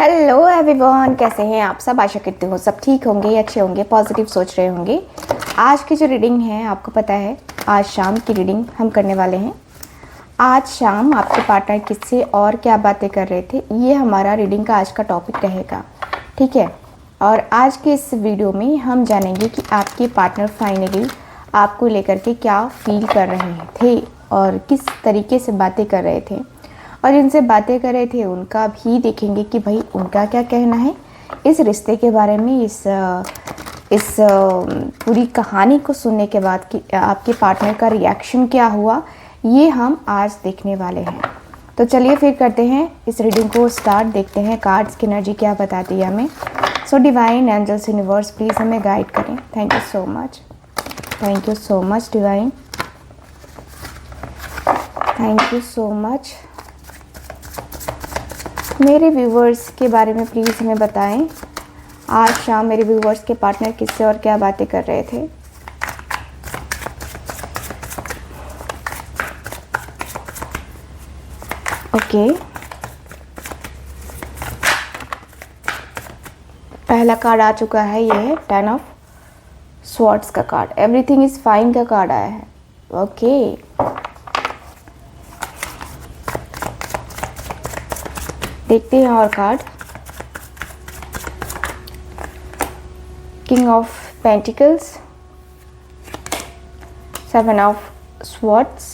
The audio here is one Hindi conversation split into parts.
हेलो एवरीवन, कैसे हैं आप सब। आशा करती हूँ सब ठीक होंगे, अच्छे होंगे, पॉजिटिव सोच रहे होंगे। आज की जो रीडिंग है आपको पता है, आज शाम की रीडिंग हम करने वाले हैं। आज शाम आपके पार्टनर किससे और क्या बातें कर रहे थे, ये हमारा रीडिंग का आज का टॉपिक रहेगा, ठीक है। और आज के इस वीडियो में हम जानेंगे कि आपके पार्टनर फाइनली आपको लेकर के क्या फील कर रहे थे और किस तरीके से बातें कर रहे थे, और जिनसे बातें कर रहे थे उनका भी देखेंगे कि भाई उनका क्या कहना है इस रिश्ते के बारे में। इस पूरी कहानी को सुनने के बाद कि आपके पार्टनर का रिएक्शन क्या हुआ, ये हम आज देखने वाले हैं। तो चलिए फिर करते हैं इस रीडिंग को स्टार्ट। देखते हैं कार्ड्स की एनर्जी क्या बताती है हमें। So divine angels universe please हमें गाइड करें। Thank you so much, thank you so much divine, thank you so much. मेरे व्यूवर्स के बारे में प्लीज़ हमें बताएं, आज शाम मेरे व्यूवर्स के पार्टनर किससे और क्या बातें कर रहे थे। ओके, पहला कार्ड आ चुका है, ये है 10 ऑफ स्वॉर्ड्स का कार्ड। एवरीथिंग इज फाइन का कार्ड आया है। ओके, देखते हैं और card. King of pentacles, 7 of swords,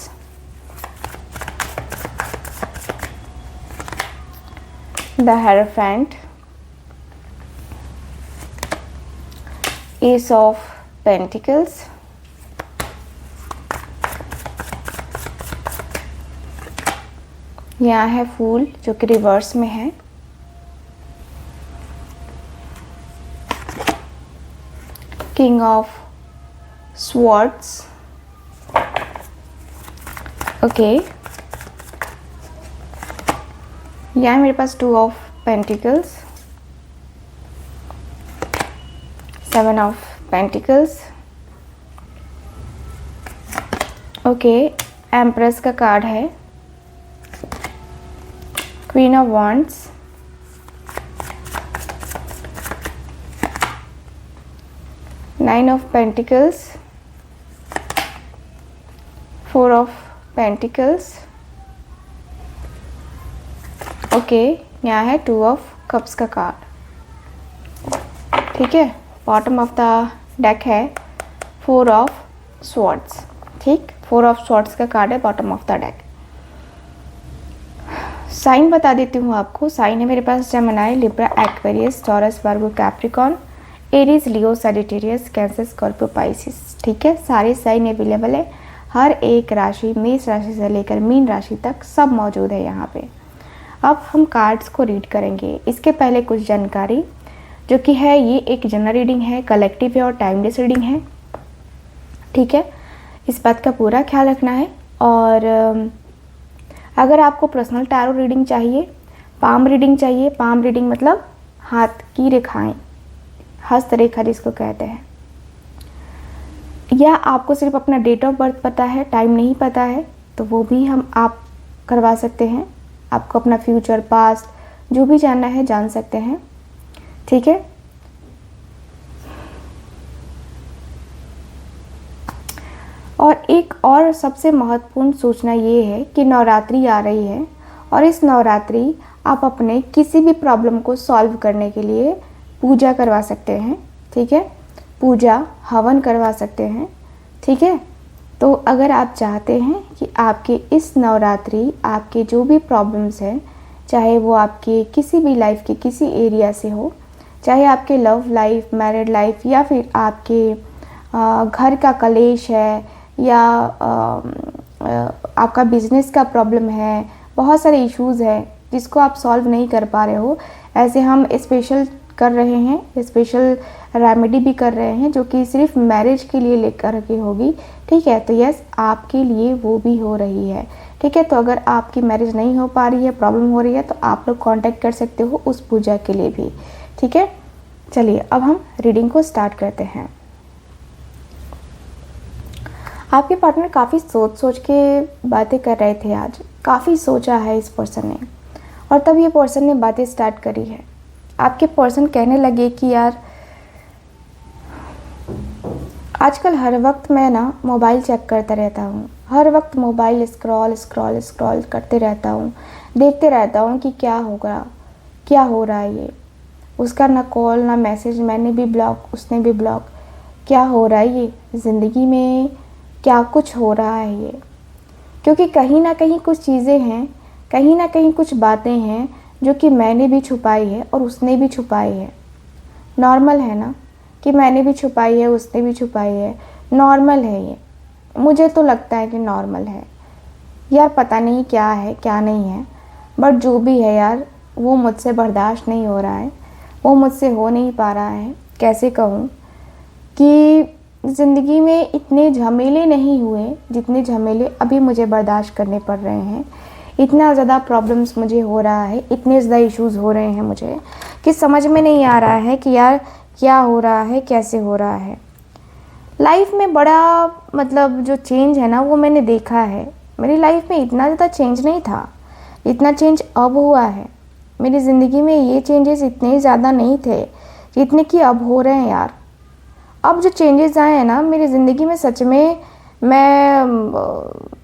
the hierophant, S of pentacles, यहाँ है फूल जो कि रिवर्स में है, किंग ऑफ स्वॉर्ड्स। ओके, यहाँ है मेरे पास 2 of pentacles, 7 of pentacles. Okay, empress का कार्ड है, queen of wands, nine of pentacles, 4 of pentacles. Okay, यहाँ है 2 ऑफ कप्स का कार्ड, ठीक है। बॉटम ऑफ द डेक है 4 ऑफ स्वॉर्ड्स, ठीक, 4 ऑफ स्वॉर्ड्स का कार्ड है bottom of the deck. Sign बता देती हूँ आपको। साइन है मेरे पास Gemini, Libra, Aquarius, Taurus, Virgo, Capricorn, Aries, Leo, Sagittarius, Cancer, Scorpio, Pisces, ठीक है। सारे साइन अवेलेबल है, हर एक राशि, मेष राशि से लेकर मीन राशि तक सब मौजूद है यहाँ पे। अब हम कार्ड्स को रीड करेंगे। इसके पहले कुछ जानकारी जो कि है, ये एक जनरल रीडिंग है, कलेक्टिव है और टाइमलेस रीडिंग है, ठीक है। इस बात का पूरा ख्याल रखना है। और अगर आपको पर्सनल टैरो रीडिंग चाहिए, पाम रीडिंग चाहिए, पाम रीडिंग मतलब हाथ की रेखाएं, हस्तरेखा जिसको कहते हैं, या आपको सिर्फ अपना डेट ऑफ बर्थ पता है, टाइम नहीं पता है, तो वो भी हम आप करवा सकते हैं। आपको अपना फ्यूचर, पास्ट जो भी जानना है जान सकते हैं, ठीक है। और एक और सबसे महत्वपूर्ण सूचना ये है कि नवरात्रि आ रही है, और इस नवरात्रि आप अपने किसी भी प्रॉब्लम को सॉल्व करने के लिए पूजा करवा सकते हैं, ठीक है। पूजा हवन करवा सकते हैं, ठीक है। तो अगर आप चाहते हैं कि आपके इस नवरात्रि आपके जो भी प्रॉब्लम्स हैं, चाहे वो आपके किसी भी लाइफ के किसी एरिया से हो, चाहे आपके लव लाइफ, मैरिड लाइफ, या फिर आपके घर का कलेश है, या आपका बिजनेस का प्रॉब्लम है, बहुत सारे इश्यूज़ हैं जिसको आप सॉल्व नहीं कर पा रहे हो, ऐसे हम स्पेशल कर रहे हैं, स्पेशल रेमेडी भी कर रहे हैं जो कि सिर्फ मैरिज के लिए लेकर के होगी, ठीक है। तो यस, आपके लिए वो भी हो रही है, ठीक है। तो अगर आपकी मैरिज नहीं हो पा रही है, प्रॉब्लम हो रही है, तो आप लोग कांटेक्ट कर सकते हो उस पूजा के लिए भी, ठीक है। चलिए अब हम रीडिंग को स्टार्ट करते हैं। आपके पार्टनर काफ़ी सोच के बातें कर रहे थे आज, काफ़ी सोचा है इस पर्सन ने, और तब ये पर्सन ने बातें स्टार्ट करी है। आपके पर्सन कहने लगे कि यार आजकल हर वक्त मैं ना मोबाइल चेक करता रहता हूँ, हर वक्त मोबाइल स्क्रॉल स्क्रॉल स्क्रॉल करते रहता हूँ, देखते रहता हूँ कि क्या होगा, क्या हो रहा है ये। उसका ना कॉल ना मैसेज, मैंने भी ब्लॉक, उसने भी ब्लॉक। क्या हो रहा है ये ज़िंदगी में, क्या कुछ हो रहा है ये। क्योंकि कहीं ना कहीं कुछ चीज़ें हैं, कहीं ना कहीं कुछ बातें हैं जो कि मैंने भी छुपाई है और उसने भी छुपाई है। नॉर्मल है ना कि मैंने भी छुपाई है, उसने भी छुपाई है, नॉर्मल है ये। मुझे तो लगता है कि नॉर्मल है यार, पता नहीं क्या है क्या नहीं है, बट जो भी है यार वो मुझसे बर्दाश्त नहीं हो रहा है, वो मुझसे हो नहीं पा रहा है। कैसे कहूँ कि ज़िंदगी में इतने झमेले नहीं हुए जितने झमेले अभी मुझे बर्दाश्त करने पड़ रहे हैं। इतना ज़्यादा प्रॉब्लम्स मुझे हो रहा है, इतने ज़्यादा इश्यूज़ हो रहे हैं मुझे कि समझ में नहीं आ रहा है कि यार क्या हो रहा है, कैसे हो रहा है। लाइफ में बड़ा मतलब जो चेंज है ना वो मैंने देखा है। मेरी लाइफ में इतना ज़्यादा चेंज नहीं था, इतना चेंज अब हुआ है। मेरी ज़िंदगी में ये चेंजेस इतने ज़्यादा नहीं थे जितने कि अब हो रहे हैं यार। अब जो चेंजेस आए हैं ना मेरी ज़िंदगी में, सच में मैं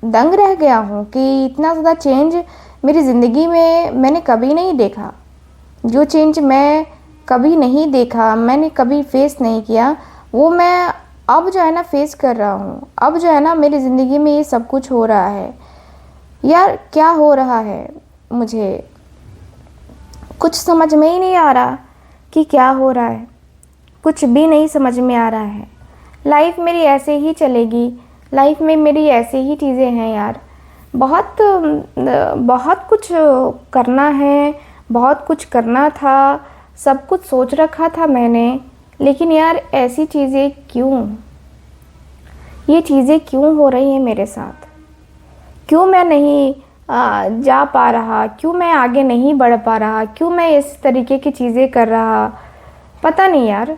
दंग रह गया हूँ कि इतना ज़्यादा चेंज मेरी ज़िंदगी में मैंने कभी नहीं देखा। जो चेंज मैं कभी नहीं देखा, मैंने कभी फेस नहीं किया, वो मैं अब जो है ना फेस कर रहा हूँ। अब जो है ना मेरी ज़िंदगी में ये सब कुछ हो रहा है यार। क्या हो रहा है मुझे कुछ समझ में ही नहीं आ रहा कि क्या हो रहा है, कुछ भी नहीं समझ में आ रहा है। लाइफ मेरी ऐसे ही चलेगी, लाइफ में मेरी ऐसे ही चीज़ें हैं यार। बहुत बहुत कुछ करना है, बहुत कुछ करना था, सब कुछ सोच रखा था मैंने, लेकिन यार ऐसी चीज़ें क्यों, ये चीज़ें क्यों हो रही हैं मेरे साथ। क्यों मैं नहीं जा पा रहा, क्यों मैं आगे नहीं बढ़ पा रहा, क्यों मैं इस तरीके की चीज़ें कर रहा, पता नहीं यार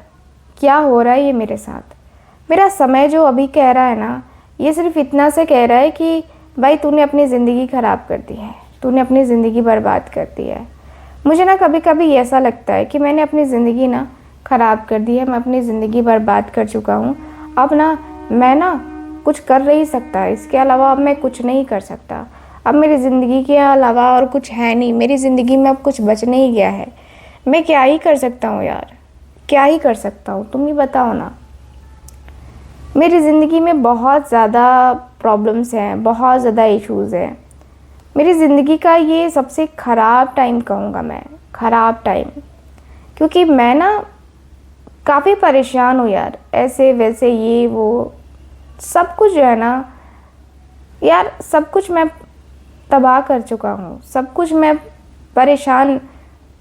क्या हो रहा है ये मेरे साथ। मेरा समय जो अभी कह रहा है ना, ये सिर्फ इतना से कह रहा है कि भाई तूने अपनी ज़िंदगी ख़राब कर दी है, तूने अपनी ज़िंदगी बर्बाद कर दी है। मुझे ना कभी कभी ऐसा लगता है कि मैंने अपनी ज़िंदगी ना ख़राब कर दी है, मैं अपनी ज़िंदगी बर्बाद कर चुका हूँ। अब ना मैं ना कुछ कर नहीं सकता, इसके अलावा अब मैं कुछ नहीं कर सकता। अब मेरी ज़िंदगी के अलावा और कुछ है नहीं, मेरी ज़िंदगी में अब कुछ बच नहीं गया है। मैं क्या ही कर सकता हूँ यार, क्या ही कर सकता हूँ, तुम ही बताओ ना। मेरी ज़िंदगी में बहुत ज़्यादा प्रॉब्लम्स हैं, बहुत ज़्यादा इश्यूज़ हैं। मेरी ज़िंदगी का ये सबसे ख़राब टाइम कहूँगा मैं, ख़राब टाइम। क्योंकि मैं ना काफ़ी परेशान हूँ यार, ऐसे वैसे ये वो सब कुछ जो है ना यार, सब कुछ मैं तबाह कर चुका हूँ, सब कुछ मैं परेशान,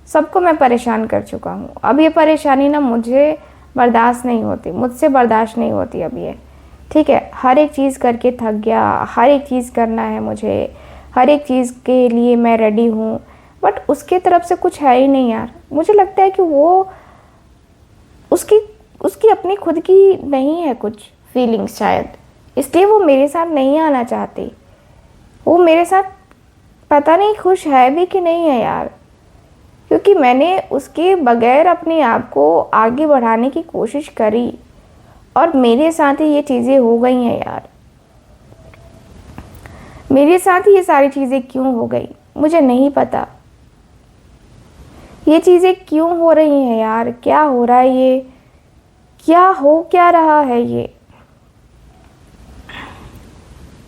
सबको मैं परेशान कर चुका हूँ। अब ये परेशानी ना मुझे बर्दाश्त नहीं होती, मुझसे बर्दाश्त नहीं होती अब ये। ठीक है, हर एक चीज़ करके थक गया, हर एक चीज़ करना है मुझे, हर एक चीज़ के लिए मैं रेडी हूँ, बट उसके तरफ से कुछ है ही नहीं यार। मुझे लगता है कि वो उसकी उसकी अपनी खुद की नहीं है कुछ फीलिंग्स शायद, इसलिए वो मेरे साथ नहीं आना चाहती। वो मेरे साथ पता नहीं खुश है भी कि नहीं है यार, क्योंकि मैंने उसके बगैर अपने आप को आगे बढ़ाने की कोशिश करी और मेरे साथ ही ये चीज़ें हो गई हैं यार। मेरे साथ ही ये सारी चीज़ें क्यों हो गई मुझे नहीं पता। ये चीज़ें क्यों हो रही हैं यार, क्या हो रहा है ये, क्या रहा है ये,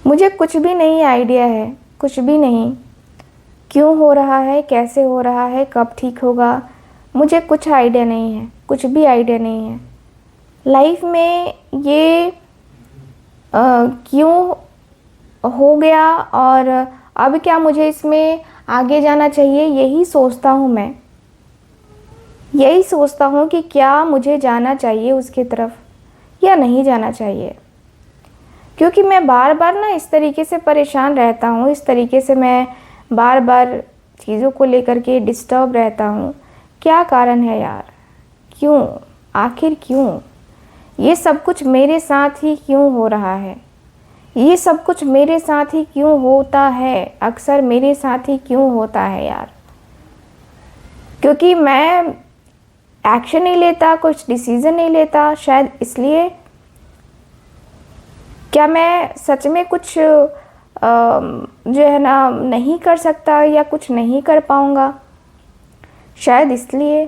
मुझे कुछ भी नहीं आइडिया है, कुछ भी नहीं। क्यों हो रहा है, कैसे हो रहा है, कब ठीक होगा, मुझे कुछ आइडिया नहीं है, कुछ भी आइडिया नहीं है। लाइफ में ये क्यों हो गया और अब क्या मुझे इसमें आगे जाना चाहिए, यही सोचता हूँ मैं। यही सोचता हूँ कि क्या मुझे जाना चाहिए उसकी तरफ या नहीं जाना चाहिए। क्योंकि मैं बार बार ना इस तरीके से परेशान रहता हूँ, इस तरीके से मैं बार बार चीज़ों को लेकर के डिस्टर्ब रहता हूँ। क्या कारण है यार, क्यों, आखिर क्यों ये सब कुछ मेरे साथ ही क्यों हो रहा है, ये सब कुछ मेरे साथ ही क्यों होता है, अक्सर मेरे साथ ही क्यों होता है यार। क्योंकि मैं एक्शन नहीं लेता, कुछ डिसीज़न नहीं लेता, शायद इसलिए। क्या मैं सच में कुछ जो है ना नहीं कर सकता या कुछ नहीं कर पाऊँगा? शायद इसलिए।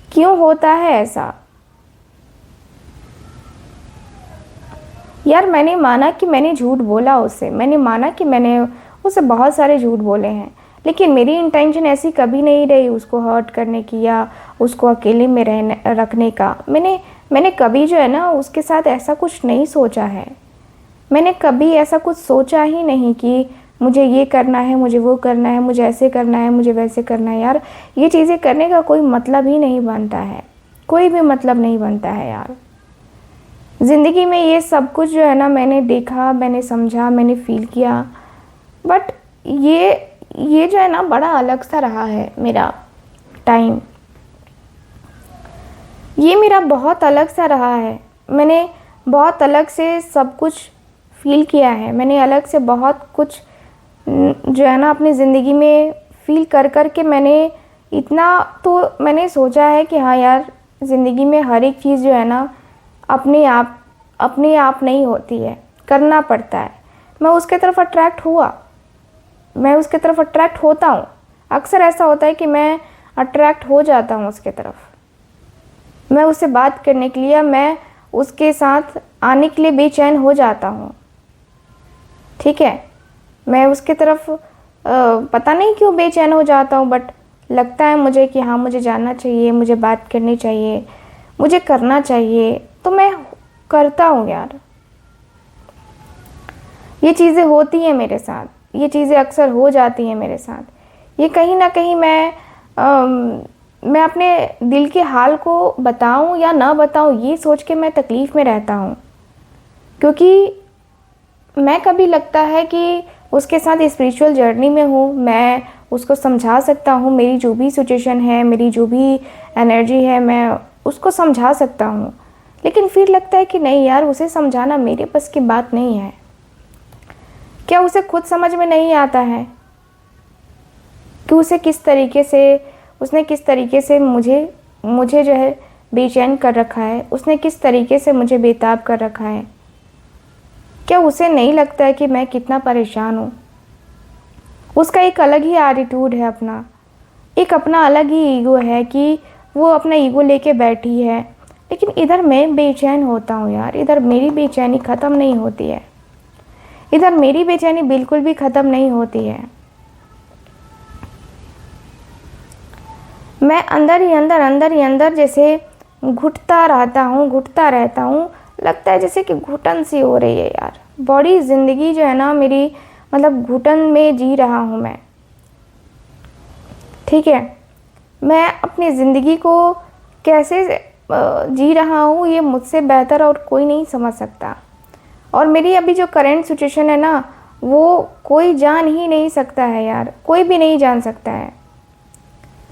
क्यों होता है ऐसा? यार मैंने माना कि मैंने झूठ बोला उससे, मैंने माना कि मैंने उससे बहुत सारे झूठ बोले हैं, लेकिन मेरी इंटेंशन ऐसी कभी नहीं रही उसको हर्ट करने की या उसको अकेले में रखने का। मैंने कभी जो है ना उसके साथ ऐसा कुछ नहीं सोचा है। मैंने कभी ऐसा कुछ सोचा ही नहीं कि मुझे ये करना है, मुझे वो करना है, मुझे ऐसे करना है, मुझे वैसे करना है। यार ये चीज़ें करने का कोई मतलब ही नहीं बनता है, कोई भी मतलब नहीं बनता है यार। ज़िंदगी में ये सब कुछ जो है ना मैंने देखा, मैंने समझा, मैंने फील किया, बट ये जो है ना बड़ा अलग सा रहा है मेरा टाइम। ये मेरा बहुत अलग सा रहा है। मैंने बहुत अलग से सब कुछ फील किया है। मैंने अलग से बहुत कुछ जो है ना अपनी ज़िंदगी में फील कर के मैंने इतना तो मैंने सोचा है कि हाँ यार, ज़िंदगी में हर एक चीज़ जो है ना अपने आप नहीं होती है, करना पड़ता है। मैं उसके तरफ अट्रैक्ट हुआ, मैं उसके तरफ अट्रैक्ट होता हूँ। अक्सर ऐसा होता है कि मैं अट्रैक्ट हो जाता हूँ उसके तरफ। मैं उससे बात करने के लिए, मैं उसके साथ आने के लिए बेचैन हो जाता हूँ। ठीक है, मैं उसके तरफ पता नहीं क्यों बेचैन हो जाता हूँ, बट लगता है मुझे कि हाँ मुझे जानना चाहिए, मुझे बात करनी चाहिए, मुझे करना चाहिए, तो मैं करता हूँ यार। ये चीज़ें होती हैं मेरे साथ, ये चीज़ें अक्सर हो जाती हैं मेरे साथ। ये कहीं ना कहीं मैं अपने दिल के हाल को बताऊं या ना बताऊं, ये सोच के मैं तकलीफ़ में रहता हूं, क्योंकि मैं कभी लगता है कि उसके साथ स्पिरिचुअल जर्नी में हूँ, मैं उसको समझा सकता हूँ, मेरी जो भी सिचुएशन है, मेरी जो भी एनर्जी है, मैं उसको समझा सकता हूँ। लेकिन फिर लगता है कि नहीं यार, उसे समझाना मेरे बस की बात नहीं है। क्या उसे खुद समझ में नहीं आता है कि उसने किस तरीके से मुझे जो है बेचैन कर रखा है, उसने किस तरीके से मुझे बेताब कर रखा है? क्या उसे नहीं लगता है कि मैं कितना परेशान हूँ? उसका एक अलग ही एटीट्यूड है, अपना अलग ही ईगो है कि वो अपना ईगो लेके बैठी है। लेकिन इधर मैं बेचैन होता हूँ यार, इधर मेरी बेचैनी ख़त्म नहीं होती है, इधर मेरी बेचैनी बिल्कुल भी ख़त्म नहीं होती है। मैं अंदर ही अंदर जैसे घुटता रहता हूँ। लगता है जैसे कि घुटन सी हो रही है यार। बॉडी ज़िंदगी जो है ना मेरी, मतलब घुटन में जी रहा हूँ मैं। ठीक है, मैं अपनी ज़िंदगी को कैसे जी रहा हूँ ये मुझसे बेहतर और कोई नहीं समझ सकता। और मेरी अभी जो करंट सिचुएशन है ना, वो कोई जान ही नहीं सकता है यार, कोई भी नहीं जान सकता है।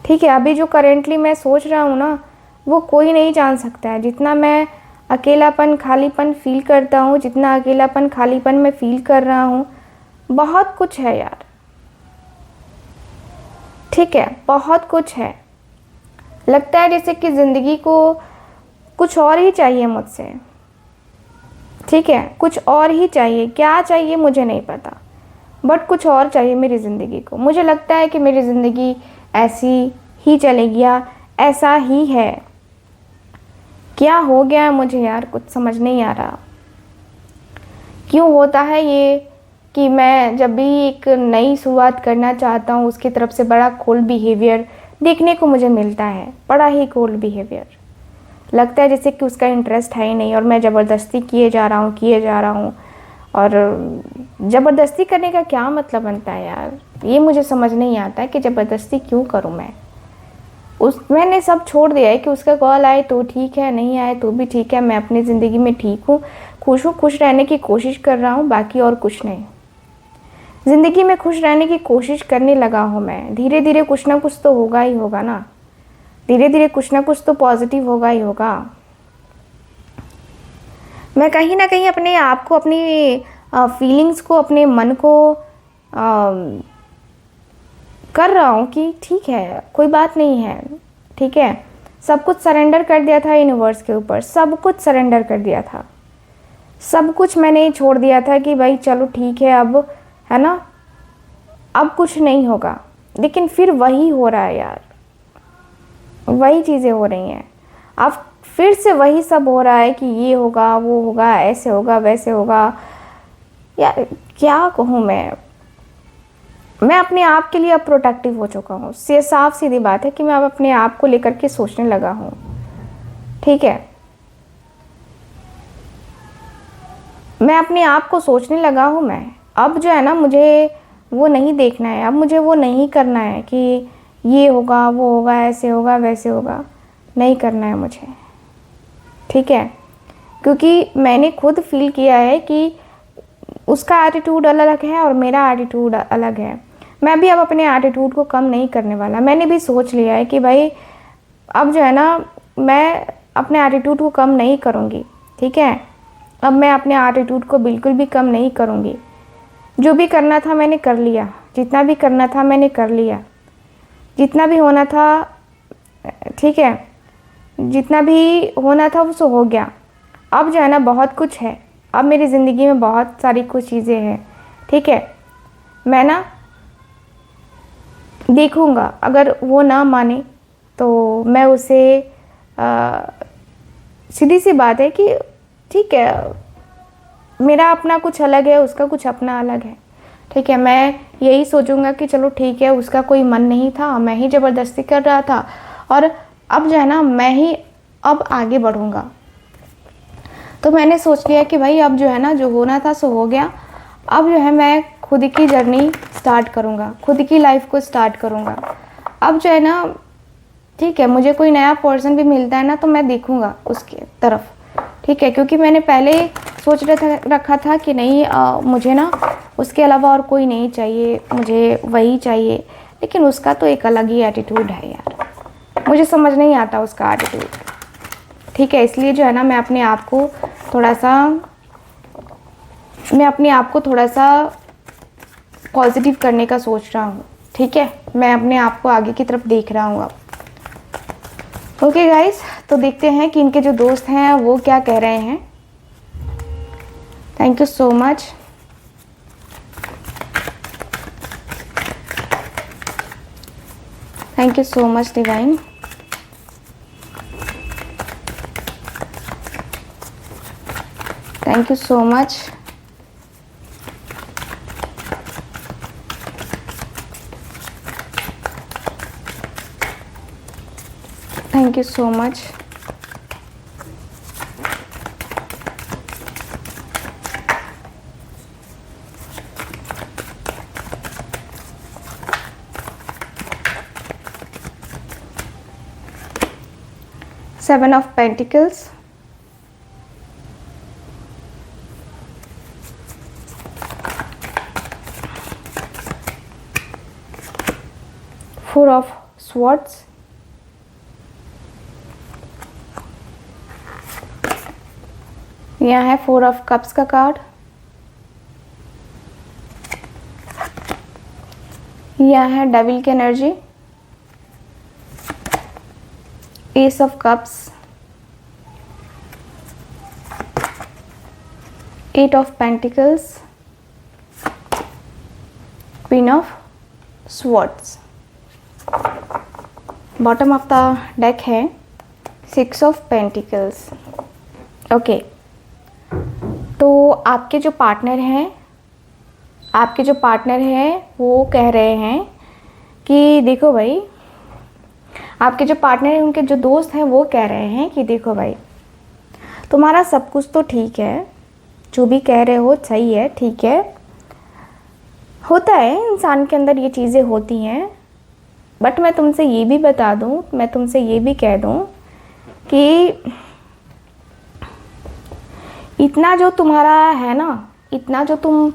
ठीक है, अभी जो करेंटली मैं सोच रहा हूँ ना, वो कोई नहीं जान सकता है। जितना मैं अकेलापन खालीपन फील करता हूँ, जितना अकेलापन खालीपन मैं फील कर रहा हूँ, बहुत कुछ है यार। ठीक है, बहुत कुछ है। लगता है जैसे कि ज़िंदगी को कुछ और ही चाहिए मुझसे। ठीक है, कुछ और ही चाहिए, क्या चाहिए मुझे नहीं पता, बट कुछ और चाहिए मेरी ज़िंदगी को। मुझे लगता है कि मेरी ज़िंदगी ऐसी ही चलेगी या ऐसा ही है। क्या हो गया है मुझे यार, कुछ समझ नहीं आ रहा। क्यों होता है ये कि मैं जब भी एक नई शुरुआत करना चाहता हूँ, उसकी तरफ से बड़ा कोल्ड बिहेवियर देखने को मुझे मिलता है, बड़ा ही कोल्ड बिहेवियर। लगता है जैसे कि उसका इंटरेस्ट है ही नहीं, और मैं ज़बरदस्ती किए जा रहा हूँ। और ज़बरदस्ती करने का क्या मतलब बनता है यार, ये मुझे समझ नहीं आता है कि ज़बरदस्ती क्यों करूँ मैं। मैंने सब छोड़ दिया है कि उसका कॉल आए तो ठीक है, नहीं आए तो भी ठीक है। मैं अपनी ज़िंदगी में ठीक हूँ, खुश रहने की कोशिश कर रहा हूँ, बाकी और कुछ नहीं। ज़िंदगी में खुश रहने की कोशिश करने लगा हूँ मैं। धीरे धीरे कुछ ना कुछ तो होगा ही होगा ना, धीरे धीरे कुछ ना कुछ तो पॉजिटिव होगा ही होगा। मैं कहीं ना कहीं अपने आप को, अपनी फीलिंग्स को, अपने मन को कर रहा हूँ कि ठीक है, कोई बात नहीं है, ठीक है, सब कुछ सरेंडर कर दिया था यूनिवर्स के ऊपर, सब कुछ सरेंडर कर दिया था, सब कुछ मैंने छोड़ दिया था कि भाई चलो ठीक है, अब है ना, अब कुछ नहीं होगा। लेकिन फिर वही हो रहा है यार, वही चीज़ें हो रही हैं। अब फिर से वही सब हो रहा है कि ये होगा, वो होगा, ऐसे होगा, वैसे होगा। यार क्या कहूँ मैं अपने आप के लिए अब प्रोटेक्टिव हो चुका हूँ। साफ सीधी बात है कि मैं अब अपने आप को लेकर के सोचने लगा हूँ, ठीक है। मैं अपने आप को सोचने लगा हूँ। मैं अब जो है ना, मुझे वो नहीं देखना है, अब मुझे वो नहीं करना है कि ये होगा, वो होगा, ऐसे होगा, वैसे होगा, नहीं करना है मुझे, ठीक है। क्योंकि मैंने खुद फील किया है कि उसका एटीट्यूड अलग है और मेरा एटीट्यूड अलग है। मैं भी अब अपने एटीट्यूड को कम नहीं करने वाला। मैंने भी सोच लिया है कि भाई अब जो है ना, मैं अपने एटीट्यूड को कम नहीं करूँगी, ठीक है। अब मैं अपने एटीट्यूड को बिल्कुल भी कम नहीं करूँगी। जो भी करना था मैंने कर लिया, जितना भी करना था मैंने कर लिया, जितना भी होना था, ठीक है, जितना भी होना था वो सो हो गया। अब जो है ना, बहुत कुछ है, अब मेरी ज़िंदगी में बहुत सारी कुछ चीज़ें हैं, ठीक है। मैं ना देखूँगा, अगर वो ना माने तो मैं उसे सीधी सी बात है कि ठीक है, मेरा अपना कुछ अलग है, उसका कुछ अपना अलग है, ठीक है। मैं यही सोचूंगा कि चलो ठीक है, उसका कोई मन नहीं था, मैं ही ज़बरदस्ती कर रहा था, और अब जो है ना, मैं ही अब आगे बढ़ूंगा। तो मैंने सोच लिया कि भाई अब जो है ना, जो होना था सो हो गया। अब जो है मैं खुद की जर्नी स्टार्ट करूंगा, खुद की लाइफ को स्टार्ट करूंगा। अब जो है ना, ठीक है, मुझे कोई नया पर्सन भी मिलता है ना तो मैं देखूंगा उसके तरफ, ठीक है। क्योंकि मैंने पहले सोच रखा था कि नहीं, मुझे ना उसके अलावा और कोई नहीं चाहिए, मुझे वही चाहिए। लेकिन उसका तो एक अलग ही एटीट्यूड है यार, मुझे समझ नहीं आता उसका एटीट्यूड, ठीक है। इसलिए जो है ना, मैं अपने आप को थोड़ा सा पॉजिटिव करने का सोच रहा हूँ, ठीक है। मैं अपने आप को आगे की तरफ देख रहा हूँ अब। ओके गाइस, तो देखते हैं कि इनके जो दोस्त हैं वो क्या कह रहे हैं। Thank you so much. Thank you so much divine. Thank you so much. Thank you so much. Seven of Pentacles, Four of Swords, यहाँ है फोर ऑफ कप्स का कार्ड, यहाँ है डेविल की energy, ace of cups, eight of pentacles, queen of swords. Bottom of the deck है सिक्स ऑफ पेंटिकल्स। ओके, तो आपके जो पार्टनर हैं वो कह रहे हैं कि देखो भाई, आपके जो पार्टनर हैं, उनके जो दोस्त हैं वो कह रहे हैं कि देखो भाई, तुम्हारा सब कुछ तो ठीक है, जो भी कह रहे हो सही है, ठीक है, होता है इंसान के अंदर, ये चीज़ें होती हैं। बट मैं तुमसे ये भी बता दूं, मैं तुमसे ये भी कह दूं कि इतना जो तुम्हारा है ना, इतना जो तुम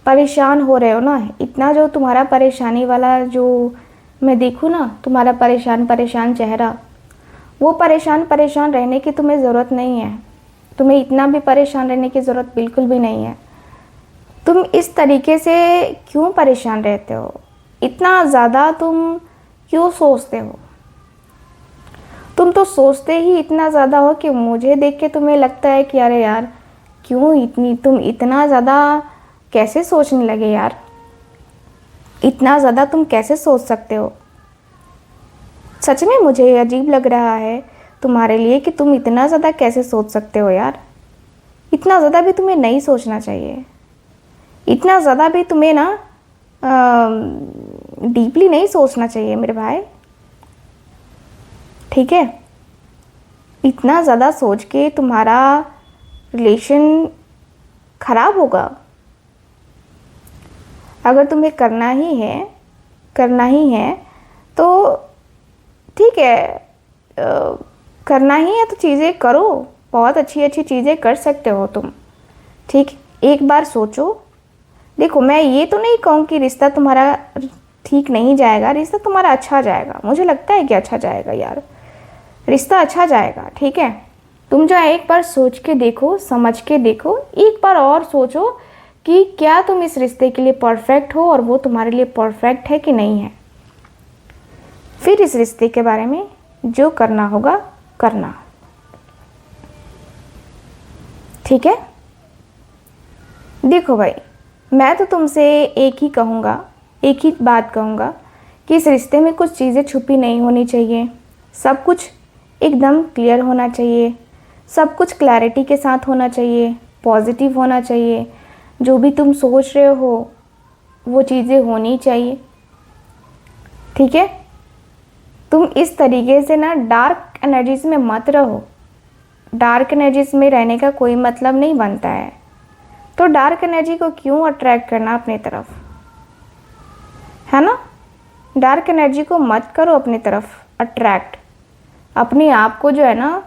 परेशान हो रहे हो ना, इतना जो तुम्हारा परेशानी वाला जो मैं देखूँ ना, तुम्हारा परेशान चेहरा, वो परेशान रहने की तुम्हें ज़रूरत नहीं है। तुम्हें इतना भी परेशान रहने की ज़रूरत बिल्कुल भी नहीं है। तुम इस तरीके से क्यों परेशान रहते हो, इतना ज़्यादा तुम क्यों सोचते हो? तुम तो सोचते ही इतना ज़्यादा हो कि मुझे देख के तुम्हें लगता है कि अरे यार क्यों तुम इतना ज़्यादा कैसे सोचने लगे यार, इतना ज़्यादा तुम कैसे सोच सकते हो। सच में मुझे अजीब लग रहा है तुम्हारे लिए कि तुम इतना ज़्यादा कैसे सोच सकते हो यार। इतना ज़्यादा भी तुम्हें नहीं सोचना चाहिए, इतना ज़्यादा भी तुम्हें ना डीपली नहीं सोचना चाहिए मेरे भाई, ठीक है। इतना ज़्यादा सोच के तुम्हारा रिलेशन ख़राब होगा। अगर तुम्हें करना ही है तो ठीक है, करना ही है तो चीज़ें करो, बहुत अच्छी अच्छी चीज़ें कर सकते हो तुम, ठीक। एक बार सोचो। देखो मैं ये तो नहीं कहूँ कि रिश्ता तुम्हारा ठीक नहीं जाएगा, रिश्ता तुम्हारा अच्छा जाएगा, मुझे लगता है कि अच्छा जाएगा यार, रिश्ता अच्छा जाएगा, ठीक है। तुम जो है एक बार सोच के देखो, समझ के देखो, एक बार और सोचो कि क्या तुम इस रिश्ते के लिए परफेक्ट हो और वो तुम्हारे लिए परफेक्ट है कि नहीं है। फिर इस रिश्ते के बारे में जो करना होगा करना, ठीक है। देखो भाई, मैं तो तुमसे एक ही बात कहूँगा कि इस रिश्ते में कुछ चीज़ें छुपी नहीं होनी चाहिए, सब कुछ एकदम क्लियर होना चाहिए, सब कुछ क्लैरिटी के साथ होना चाहिए, पॉजिटिव होना चाहिए। जो भी तुम सोच रहे हो वो चीज़ें होनी चाहिए, ठीक है। तुम इस तरीके से ना डार्क एनर्जीज में मत रहो, डार्क एनर्जीज में रहने का कोई मतलब नहीं बनता है। तो डार्क एनर्जी को क्यों अट्रैक्ट करना अपनी तरफ, है ना। डार्क एनर्जी को मत करो अपनी तरफ अट्रैक्ट। अपने आप को जो है ना,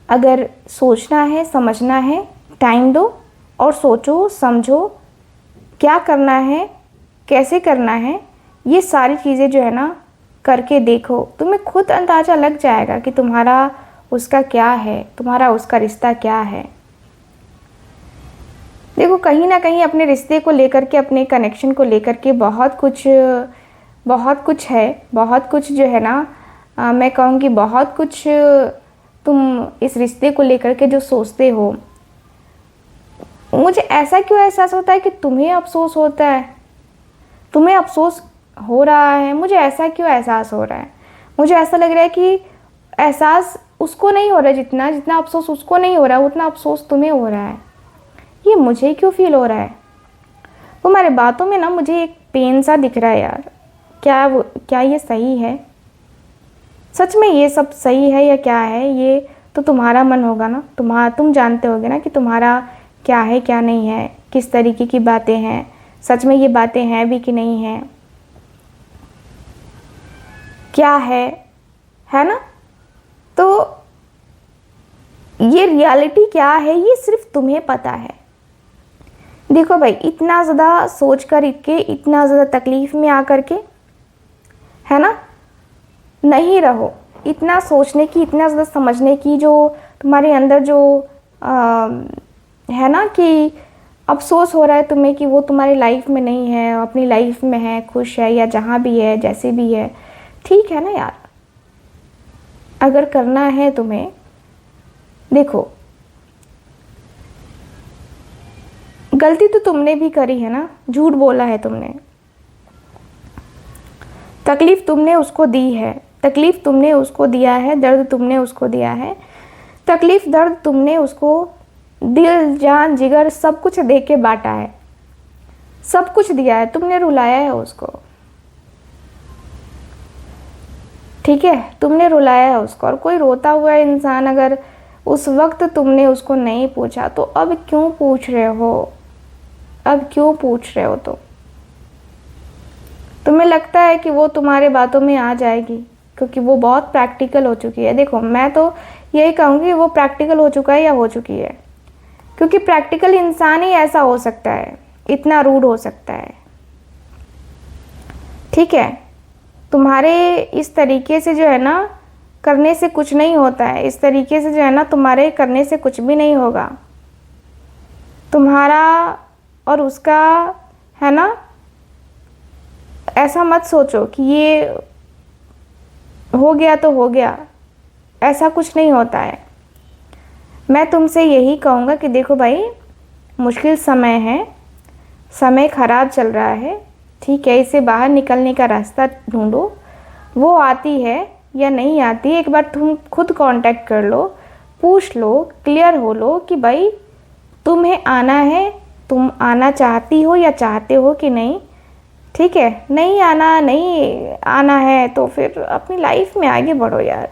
अगर सोचना है समझना है, टाइम दो और सोचो समझो क्या करना है, कैसे करना है, ये सारी चीज़ें जो है ना करके देखो, तुम्हें खुद अंदाज़ा लग जाएगा कि तुम्हारा उसका क्या है, तुम्हारा उसका रिश्ता क्या है। देखो कहीं ना कहीं अपने रिश्ते को लेकर के, अपने कनेक्शन को लेकर के बहुत कुछ है, बहुत कुछ जो है ना, मैं कहूँगी बहुत कुछ तुम इस रिश्ते को लेकर के जो सोचते हो। मुझे ऐसा क्यों एहसास होता है कि तुम्हें अफसोस होता है, तुम्हें अफसोस हो रहा है, मुझे ऐसा क्यों एहसास हो रहा है। मुझे ऐसा लग रहा है कि एहसास उसको नहीं हो रहा है, जितना अफसोस उसको नहीं हो रहा है उतना अफसोस तुम्हें हो रहा है। ये मुझे क्यों फील हो रहा है। तुम्हारे बातों में ना मुझे एक पेन सा दिख रहा है यार। क्या ये सही है, सच में ये सब सही है या क्या है, ये तो तुम्हारा मन होगा ना, तुम जानते होगे ना कि तुम्हारा क्या है क्या नहीं है, किस तरीके की बातें हैं, सच में ये बातें हैं भी कि नहीं है, क्या है ना। तो ये रियलिटी क्या है ये सिर्फ तुम्हें पता है। देखो भाई, इतना ज़्यादा सोच कर के, इतना ज़्यादा तकलीफ़ में आकर के, है ना, नहीं रहो। इतना सोचने की, इतना ज़्यादा समझने की, जो तुम्हारे अंदर जो है ना कि अफसोस हो रहा है तुम्हें कि वो तुम्हारी लाइफ में नहीं है, अपनी लाइफ में है, खुश है, या जहाँ भी है, जैसे भी है, ठीक है ना यार। अगर करना है तुम्हें, देखो गलती तो तुमने भी करी है ना, झूठ बोला है तुमने, तकलीफ़ तुमने उसको दी है, तकलीफ़ तुमने उसको दिया है, दर्द तुमने उसको दिया है, तकलीफ़ दर्द तुमने उसको दिल जान जिगर सब कुछ दे के बांटा है, सब कुछ दिया है, तुमने रुलाया है उसको, ठीक है, तुमने रुलाया है उसको। और कोई रोता हुआ इंसान अगर उस वक्त तुमने उसको नहीं पूछा तो अब क्यों पूछ रहे हो, अब क्यों पूछ रहे हो। तो तुम्हें लगता है कि वो तुम्हारे बातों में आ जाएगी क्योंकि वो बहुत प्रैक्टिकल हो चुकी है। देखो मैं तो यही कहूँगी वो प्रैक्टिकल हो चुका है या हो चुकी है, क्योंकि प्रैक्टिकल इंसान ही ऐसा हो सकता है, इतना रूड हो सकता है, ठीक है। तुम्हारे इस तरीके से जो है ना करने से कुछ नहीं होता है, इस तरीके से जो है ना तुम्हारे करने से कुछ भी नहीं होगा। तुम्हारा और उसका, है ना, ऐसा मत सोचो कि ये हो गया तो हो गया, ऐसा कुछ नहीं होता है। मैं तुमसे यही कहूँगा कि देखो भाई, मुश्किल समय है, समय ख़राब चल रहा है, ठीक है, इससे बाहर निकलने का रास्ता ढूंढो। वो आती है या नहीं आती, एक बार तुम खुद कांटेक्ट कर लो, पूछ लो, क्लियर हो लो कि भाई तुम्हें आना है, तुम आना चाहती हो या चाहते हो कि नहीं। ठीक है, नहीं आना है तो फिर अपनी लाइफ में आगे बढ़ो यार।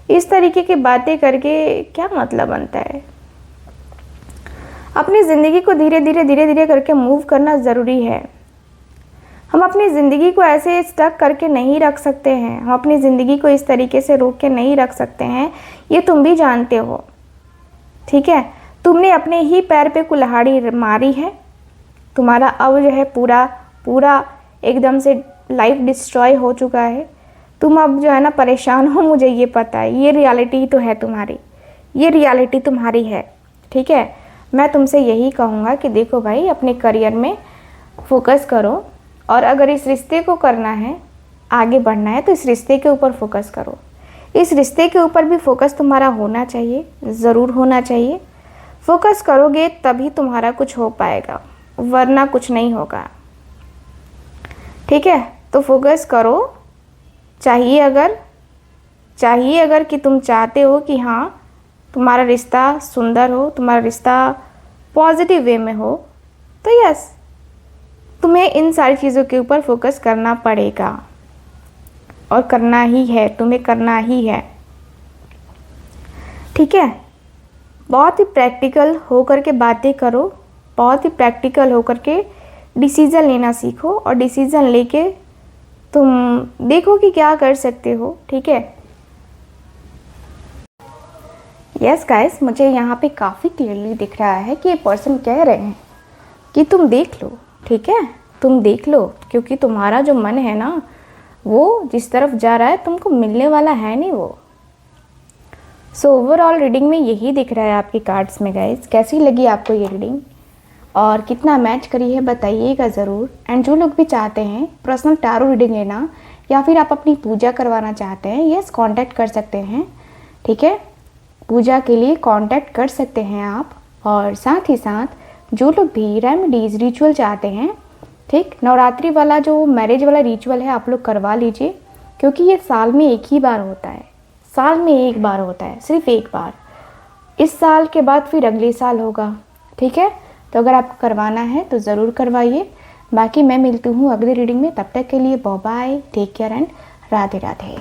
इस तरीके की बातें करके क्या मतलब बनता है। अपनी ज़िंदगी को धीरे धीरे करके मूव करना ज़रूरी है। हम अपनी ज़िंदगी को ऐसे स्टक करके नहीं रख सकते हैं, हम अपनी ज़िंदगी को इस तरीके से रोक के नहीं रख सकते हैं, ये तुम भी जानते हो। ठीक है, तुमने अपने ही पैर पे कुल्हाड़ी मारी है, तुम्हारा अब जो है पूरा एकदम से लाइफ डिस्ट्रॉय हो चुका है। तुम अब जो है ना परेशान हो, मुझे ये पता है, ये रियलिटी तो है तुम्हारी, ये रियलिटी तुम्हारी है। ठीक है, मैं तुमसे यही कहूँगा कि देखो भाई, अपने करियर में फोकस करो, और अगर इस रिश्ते को करना है, आगे बढ़ना है, तो इस रिश्ते के ऊपर फोकस करो। इस रिश्ते के ऊपर भी फोकस तुम्हारा होना चाहिए, ज़रूर होना चाहिए। फोकस करोगे तभी तुम्हारा कुछ हो पाएगा, वरना कुछ नहीं होगा। ठीक है, तो फोकस करो। चाहिए अगर कि तुम चाहते हो कि हाँ तुम्हारा रिश्ता सुंदर हो, तुम्हारा रिश्ता पॉजिटिव वे में हो, तो यस, तुम्हें इन सारी चीज़ों के ऊपर फोकस करना पड़ेगा, और करना ही है, तुम्हें करना ही है। ठीक है, बहुत ही प्रैक्टिकल होकर के बातें करो, बहुत ही प्रैक्टिकल होकर के डिसीज़न लेना सीखो, और डिसीज़न लेके तुम देखो कि क्या कर सकते हो। ठीक है, यस गाइस, मुझे यहाँ पे काफ़ी क्लियरली दिख रहा है कि ये पर्सन कह रहे हैं कि तुम देख लो। ठीक है, तुम देख लो, क्योंकि तुम्हारा जो मन है ना, वो जिस तरफ जा रहा है, तुमको मिलने वाला है नहीं वो। सो ओवरऑल रीडिंग में यही दिख रहा है आपकी कार्ड्स में गाइस। कैसी लगी आपको ये रीडिंग, और कितना मैच करी है बताइएगा ज़रूर। एंड जो लोग भी चाहते हैं पर्सनल टैरो रीडिंग लेना, या फिर आप अपनी पूजा करवाना चाहते हैं, यस, कांटेक्ट कर सकते हैं। ठीक है, पूजा के लिए कांटेक्ट कर सकते हैं आप। और साथ ही साथ जो लोग भी रेमेडीज़ रिचुअल चाहते हैं, ठीक, नवरात्रि वाला जो मैरिज वाला रिचुअल है आप लोग करवा लीजिए, क्योंकि ये साल में एक ही बार होता है, साल में एक बार होता है, सिर्फ एक बार। इस साल के बाद फिर अगले साल होगा। ठीक है, तो अगर आपको करवाना है तो ज़रूर करवाइए। बाकी मैं मिलती हूँ अगली रीडिंग में, तब तक के लिए bye bye, take care and Radhe Radhe.